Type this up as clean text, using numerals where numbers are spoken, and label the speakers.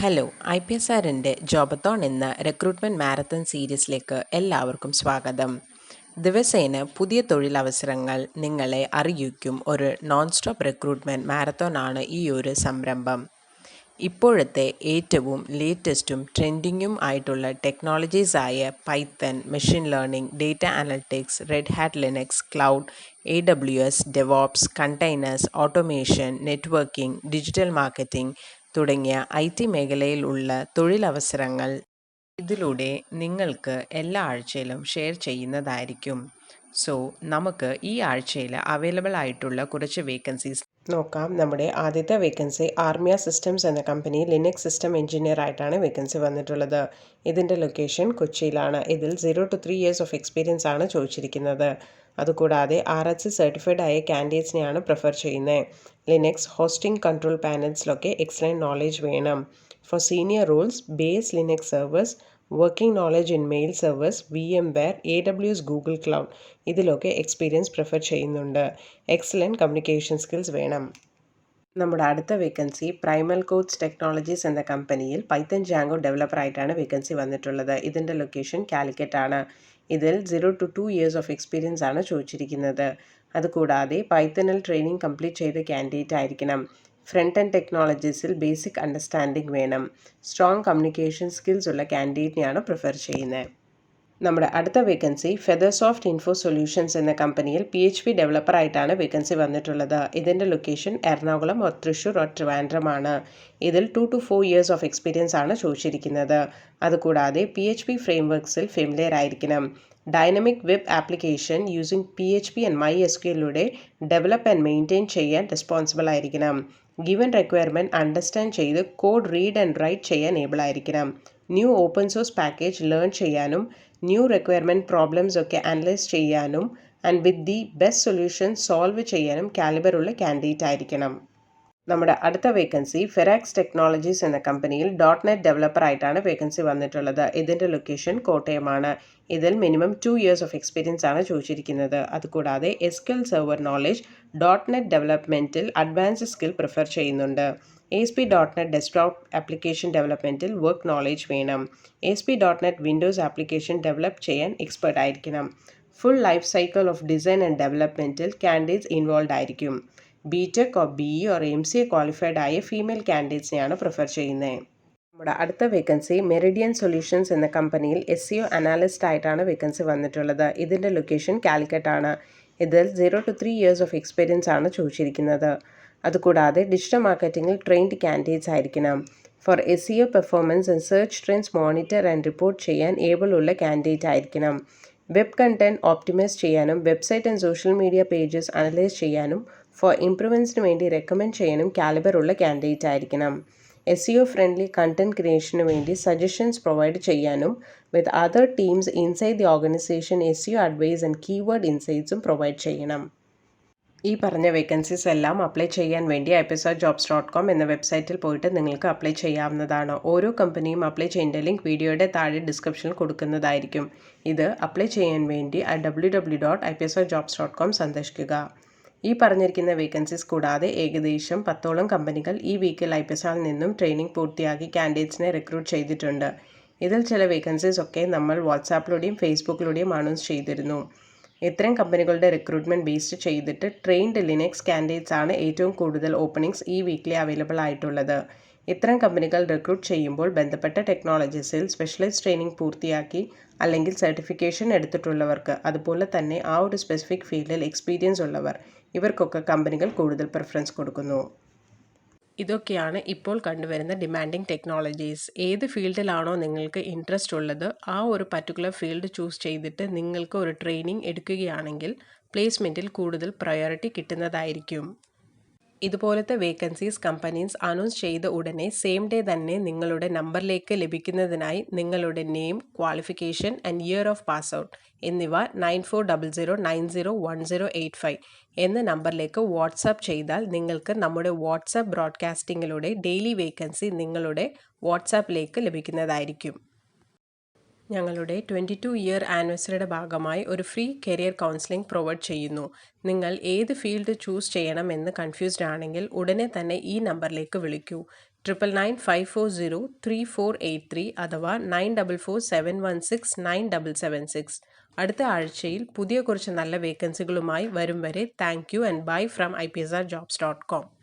Speaker 1: Hello IPSRൻ്റെ ജോബത്തോൺ എന്ന recruitment marathon സീരീസിലേക്ക് എല്ലാവർക്കും സ്വാഗതം. ദിവസേന പുതിയ തൊഴിലവസരങ്ങൾ നിങ്ങളെ അറിയിക്കും ഒരു നോൺ സ്റ്റോപ്പ് റിക്രൂട്ട്മെൻറ്റ് മാരത്തോണാണ് ഈ ഒരു സംരംഭം. ഇപ്പോഴത്തെ ഏറ്റവും ലേറ്റസ്റ്റും ട്രെൻഡിങ്ങും ആയിട്ടുള്ള ടെക്നോളജീസായ Python, machine learning, data analytics, Red Hat Linux, cloud, AWS, DevOps, containers, automation, networking, digital marketing തുടങ്ങിയ IT മേഖലയിലുള്ള തൊഴിലവസരങ്ങൾ ഇതിലൂടെ നിങ്ങൾക്ക് എല്ലാ ആഴ്ചയിലും ഷെയർ ചെയ്യുന്നതായിരിക്കും. സോ നമുക്ക് ഈ ആഴ്ചയിൽ അവൈലബിൾ ആയിട്ടുള്ള കുറച്ച് വേക്കൻസീസ് നോക്കാം. നമ്മുടെ ആദ്യത്തെ വേക്കൻസി ആർമിയ സിസ്റ്റംസ് എന്ന കമ്പനി ലിനക്സ് സിസ്റ്റം എഞ്ചിനീയർ ആയിട്ടാണ് വേക്കൻസി വന്നിട്ടുള്ളത്. ഇതിൻ്റെ ലൊക്കേഷൻ കൊച്ചിയിലാണ്. ഇതിൽ 0 to 3 years ഓഫ് എക്സ്പീരിയൻസ് ആണ് ചോദിച്ചിരിക്കുന്നത്. അതുകൂടാതെ RHC സർട്ടിഫൈഡ് ആയ കാൻഡിഡേറ്റ്സിനെയാണ് പ്രിഫർ ചെയ്യുന്നത്. ലിനക്സ് ഹോസ്റ്റിംഗ് കൺട്രോൾ പാനൽസിലൊക്കെ എക്സലൻറ്റ് നോളേജ് വേണം. For senior roles base Linux servers, working knowledge in mail servers, VMware, AWS, Google cloud ഇതിലൊക്കെ എക്സ്പീരിയൻസ് പ്രിഫർ ചെയ്യുന്നുണ്ട്. എക്സലൻറ്റ് കമ്മ്യൂണിക്കേഷൻ സ്കിൽസ് വേണം. നമ്മുടെ അടുത്ത വേക്കൻസി പ്രൈമൽ കോഡ്സ് ടെക്നോളജീസ് എന്ന കമ്പനിയിൽ പൈത്തൺ ജാങ്കോ ഡെവലപ്പറായിട്ടാണ് വേക്കൻസി വന്നിട്ടുള്ളത്. ഇതിൻ്റെ ലൊക്കേഷൻ കാലിക്കറ്റ് ആണ്. ഇതിൽ 0 to 2 years ഓഫ് എക്സ്പീരിയൻസ് ആണ് ചോദിച്ചിരിക്കുന്നത്. അതുകൂടാതെ പൈത്തണിൽ ട്രെയിനിങ് കംപ്ലീറ്റ് ചെയ്ത കാൻഡിഡേറ്റ് ആയിരിക്കണം. ഫ്രണ്ട് ആൻഡ് ടെക്നോളജീസിൽ ബേസിക് അണ്ടർസ്റ്റാൻഡിംഗ് വേണം. സ്ട്രോങ് കമ്മ്യൂണിക്കേഷൻ സ്കിൽസ് ഉള്ള കാൻഡിഡേറ്റിനെയാണ് പ്രിഫർ ചെയ്യുന്നത്. നമ്മുടെ അടുത്ത വേക്കൻസി ഫെദർസോഫ്റ്റ് ഇൻഫോ സൊല്യൂഷൻസ് എന്ന കമ്പനിയിൽ PHP ഡെവലപ്പറായിട്ടാണ് വേക്കൻസി വന്നിട്ടുള്ളത്. ഇതിൻ്റെ ലൊക്കേഷൻ എറണാകുളം, തൃശ്ശൂർ, ട്രിവാൻഡ്രമാണ്. ഇതിൽ 2 to 4 years ഓഫ് എക്സ്പീരിയൻസ് ആണ് ചോദിച്ചിരിക്കുന്നത്. അതുകൂടാതെ PHP ഫ്രെയിംവർക്സിൽ ഫെമിലിയർ ആയിരിക്കണം. Dynamic web application using PHP and MySQLലൂടെ ഡെവലപ്പ് ആൻഡ് മെയിൻറ്റെയിൻ ചെയ്യാൻ റെസ്പോൺസിബിൾ ആയിരിക്കണം. ഗിവൻ റിക്വയർമെൻറ്റ് അണ്ടർസ്റ്റാൻഡ് ചെയ്ത് കോഡ് റീഡ് ആൻഡ് റൈറ്റ് ചെയ്യാൻ ഏബിൾ ആയിരിക്കണം. New open source package learn ചെയ്യാനും ന്യൂ റിക്വയർമെൻറ്റ് പ്രോബ്ലംസ് ഒക്കെ അനലൈസ് ചെയ്യാനും and with the best solution solve ചെയ്യാനും കാലിബറുള്ള കാൻഡിഡേറ്റ് ആയിരിക്കണം. നമ്മുടെ അടുത്ത വേക്കൻസി ഫെറാക്സ് ടെക്നോളജീസ് എന്ന കമ്പനിയിൽ .NET ഡെവലപ്പറായിട്ടാണ് വേക്കൻസി വന്നിട്ടുള്ളത്. ഇതിൻ്റെ ലൊക്കേഷൻ കോട്ടയമാണ്. ഇതിൽ മിനിമം 2 years ഓഫ് എക്സ്പീരിയൻസ് ആണ് ചോദിച്ചിരിക്കുന്നത്. അതുകൂടാതെ SQL സെർവർ നോളേജ്, .NET ഡെവലപ്മെൻറ്റിൽ അഡ്വാൻസ്ഡ് സ്കിൽ പ്രിഫർ ചെയ്യുന്നുണ്ട്. ASP.NET ഡെസ്ക്ടോപ്പ് ആപ്ലിക്കേഷൻ ഡെവലപ്മെൻറ്റിൽ വർക്ക് നോളേജ് വേണം. ASP.NET വിൻഡോസ് ആപ്ലിക്കേഷൻ ഡെവലപ്പ് ചെയ്യാൻ എക്സ്പെർട്ട് ആയിരിക്കണം. Full life cycle of design and ഡെവലപ്മെൻറ്റിൽ കാൻഡിഡേറ്റ്സ് ഇൻവോൾവ് ആയിരിക്കും. BTech or BE or MCA qualified ആയ female കാൻഡിഡേറ്റ്സിനെയാണ് പ്രിഫർ ചെയ്യുന്നത്. നമ്മുടെ അടുത്ത വേക്കൻസി മെറിഡിയൻ സൊല്യൂഷൻസ് എന്ന കമ്പനിയിൽ SEO അനാലിസ്റ്റ് ആയിട്ടാണ് വേക്കൻസി വന്നിട്ടുള്ളത്. ഇതിൻ്റെ ലൊക്കേഷൻ കാലിക്കറ്റ് ആണ്. ഇതിൽ 0 to 3 years ഓഫ് എക്സ്പീരിയൻസ് ആണ് ചോദിച്ചിരിക്കുന്നത്. അതുകൂടാതെ ഡിജിറ്റൽ മാർക്കറ്റിംഗിൽ ട്രെയിൻഡ് കാൻഡിഡേറ്റ്സ് ആയിരിക്കണം. For SEO performance and search trends monitor and report ചെയ്യാൻ ഏബിൾ ഉള്ള കാൻഡിഡേറ്റ് ആയിരിക്കണം. വെബ് കണ്ടന്റ് ഓപ്റ്റിമൈസ് ചെയ്യാനും website and social media pages analyse ചെയ്യാനും ഫോർ ഇംപ്രൂവ്മെൻറ്റ്സിന് വേണ്ടി റെക്കമെൻഡ് ചെയ്യാനും കാലിബർ ഉള്ള കാൻഡിഡേറ്റ് ആയിരിക്കണം. SEO ഫ്രണ്ട്ലി കണ്ടന്റ് ക്രിയേഷന് വേണ്ടി സജഷൻസ് പ്രൊവൈഡ് ചെയ്യാനും with other teams inside the organisation SEO advice and keyword ഇൻസൈറ്റ്സും പ്രൊവൈഡ് ചെയ്യണം. ഈ പറഞ്ഞ വേക്കൻസീസ് എല്ലാം അപ്ലൈ ചെയ്യാൻ വേണ്ടി IPSRjobs.com എന്ന വെബ്സൈറ്റിൽ പോയിട്ട് നിങ്ങൾക്ക് അപ്ലൈ ചെയ്യാവുന്നതാണ്. ഓരോ കമ്പനിയും അപ്ലൈ ചെയ്യേണ്ട ലിങ്ക് വീഡിയോയുടെ താഴെ ഡിസ്ക്രിപ്ഷനിൽ കൊടുക്കുന്നതായിരിക്കും. ഇത് അപ്ലൈ ചെയ്യാൻ വേണ്ടി www.IPSRjobs.com സന്ദർശിക്കുക. ഈ പറഞ്ഞിരിക്കുന്ന വേക്കൻസീസ് കൂടാതെ ഏകദേശം 10ഓളം കമ്പനികൾ ഈ വീക്കിൽ IPSRൽ നിന്നും ട്രെയിനിങ് പൂർത്തിയാക്കി കാൻഡിഡേറ്റ്സിനെ റിക്രൂട്ട് ചെയ്തിട്ടുണ്ട്. ഇതിൽ ചില വേക്കൻസീസ് ഒക്കെ നമ്മൾ വാട്സാപ്പിലൂടെയും ഫേസ്ബുക്കിലൂടെയും അനൗൺസ് ചെയ്തിരുന്നു. ഇത്തരം കമ്പനികളുടെ റിക്രൂട്ട്മെൻറ്റ് ബേസ്ഡ് ചെയ്തിട്ട് ട്രെയിൻഡ് ലിനക്സ് കാൻഡിഡേറ്റ്സ് ആണ് ഏറ്റവും കൂടുതൽ ഓപ്പണിങ്സ് ഈ വീക്കിലി അവൈലബിൾ ആയിട്ടുള്ളത്. ഇത്തരം കമ്പനികൾ റിക്രൂട്ട് ചെയ്യുമ്പോൾ ബന്ധപ്പെട്ട ടെക്നോളജീസിൽ സ്പെഷ്യലൈസ് ട്രെയിനിങ് പൂർത്തിയാക്കി അല്ലെങ്കിൽ സർട്ടിഫിക്കേഷൻ എടുത്തിട്ടുള്ളവർക്ക്, അതുപോലെ തന്നെ ആ ഒരു സ്പെസിഫിക് ഫീൽഡിൽ എക്സ്പീരിയൻസ് ഉള്ളവർ, ഇവർക്കൊക്കെ കമ്പനികൾ കൂടുതൽ പ്രിഫറൻസ് കൊടുക്കുന്നു. ഇതൊക്കെയാണ് ഇപ്പോൾ കണ്ടുവരുന്ന ഡിമാൻഡിങ് ടെക്നോളജീസ്. ഏത് ഫീൽഡിലാണോ നിങ്ങൾക്ക് ഇൻട്രസ്റ്റ് ഉള്ളത് ആ ഒരു പർട്ടിക്കുലർ ഫീൽഡ് ചൂസ് ചെയ്തിട്ട് നിങ്ങൾക്ക് ഒരു ട്രെയിനിങ് എടുക്കുകയാണെങ്കിൽ പ്ലേസ്മെൻറ്റിൽ കൂടുതൽ പ്രയോറിറ്റി കിട്ടുന്നതായിരിക്കും. ഇതുപോലത്തെ വേക്കൻസീസ് കമ്പനീസ് അനൗൺസ് ചെയ്ത ഉടനെ സെയിം ഡേ തന്നെ നിങ്ങളുടെ നമ്പറിലേക്ക് ലഭിക്കുന്നതിനായി നിങ്ങളുടെ name, qualification and year of pass out എന്നിവ 9400901085 എന്ന നമ്പറിലേക്ക് വാട്സാപ്പ് ചെയ്താൽ നിങ്ങൾക്ക് നമ്മുടെ വാട്സാപ്പ് ബ്രോഡ്കാസ്റ്റിങ്ങിലൂടെ ഡെയിലി വേക്കൻസി നിങ്ങളുടെ വാട്സാപ്പിലേക്ക് ലഭിക്കുന്നതായിരിക്കും. ഞങ്ങളുടെ 22 ഇയർ ആനിവേഴ്സറിയുടെ ഭാഗമായി ഒരു ഫ്രീ കരിയർ കൗൺസിലിംഗ് പ്രൊവൈഡ് ചെയ്യുന്നു. നിങ്ങൾ ഏത് ഫീൽഡ് ചൂസ് ചെയ്യണമെന്ന് കൺഫ്യൂസ്ഡ് ആണെങ്കിൽ ഉടനെ തന്നെ ഈ നമ്പറിലേക്ക് വിളിക്കൂ. 9995403483 അഥവാ 9447169776. അടുത്ത ആഴ്ചയിൽ പുതിയ കുറച്ച് നല്ല വേക്കൻസികളുമായി വരും വരെ thank you and bye from IPSRjobs.com.